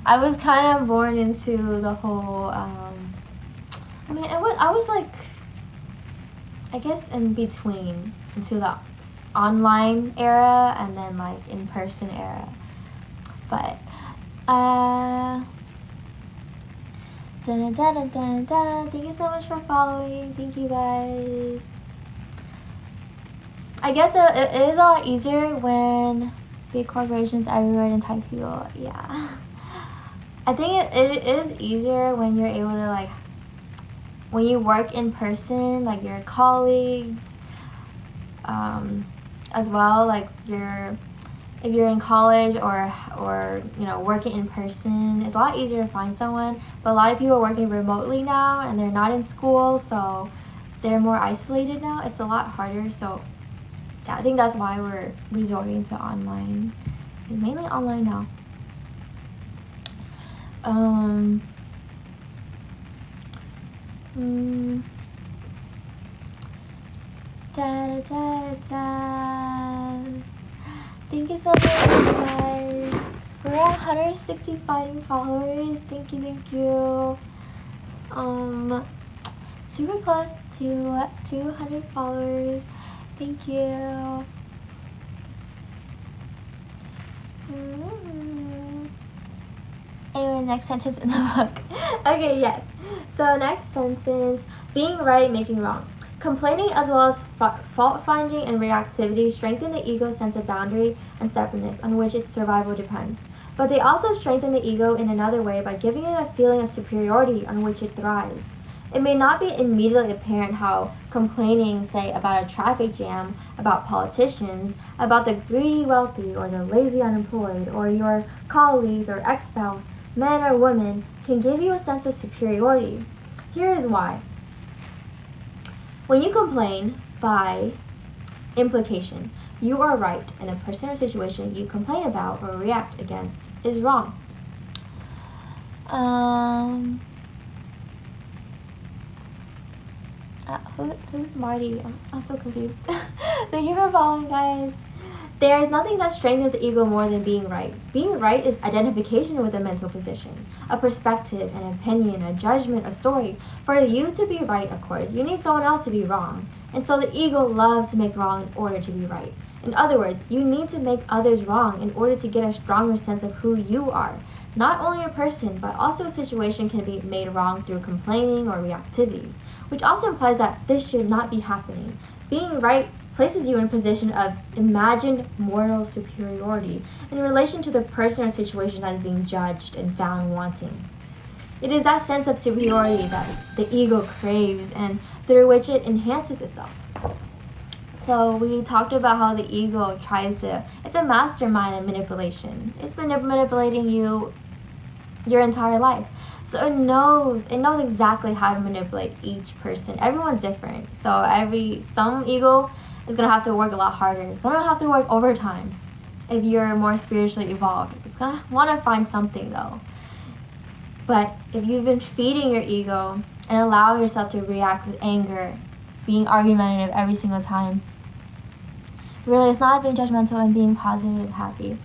I was kind of born into the whole, I was like, I guess in between, into the online era and then like in-person era. But, thank you so much for following. Thank you guys. I guess it is a lot easier when big corporations everywhere entice people. Yeah. I think it is easier when you're able to, like, when you work in person, like your colleagues, as well, like if you're in college or working in person, it's a lot easier to find someone. But a lot of people are working remotely now and they're not in school, so they're more isolated now. It's a lot harder. So yeah, I think that's why we're resorting to online. It's mainly online now. Thank you so much, guys. We're at 165 followers. Thank you. Super close to 200 followers. Thank you. Anyway, next sentence in the book. Okay, yes. So next sentence, being right, making wrong. Complaining as well as fault-finding and reactivity strengthen the ego's sense of boundary and separateness on which its survival depends. But they also strengthen the ego in another way by giving it a feeling of superiority on which it thrives. It may not be immediately apparent how complaining, say, about a traffic jam, about politicians, about the greedy wealthy or the lazy unemployed, or your colleagues or ex-spouse, men or women, can give you a sense of superiority. Here is why. When you complain, by implication, you are right and the person or situation you complain about or react against is wrong. Who's Marty? I'm so confused. Thank you for following, guys. There is nothing that strengthens the ego more than being right. Being right is identification with a mental position, a perspective, an opinion, a judgment, a story. For you to be right, of course, you need someone else to be wrong. And so the ego loves to make wrong in order to be right. In other words, you need to make others wrong in order to get a stronger sense of who you are. Not only a person, but also a situation can be made wrong through complaining or reactivity, which also implies that this should not be happening. Being right places you in a position of imagined moral superiority in relation to the person or situation that is being judged and found wanting. It is that sense of superiority that the ego craves and through which it enhances itself. So we talked about how the ego it's a mastermind in manipulation. It's been manipulating you your entire life. So it knows exactly how to manipulate each person. Everyone's different. So some ego is going to have to work a lot harder. It's going to have to work overtime if you're more spiritually evolved. It's going to want to find something though. But if you've been feeding your ego and allow yourself to react with anger, being argumentative every single time, really it's not being judgmental and being positive and happy.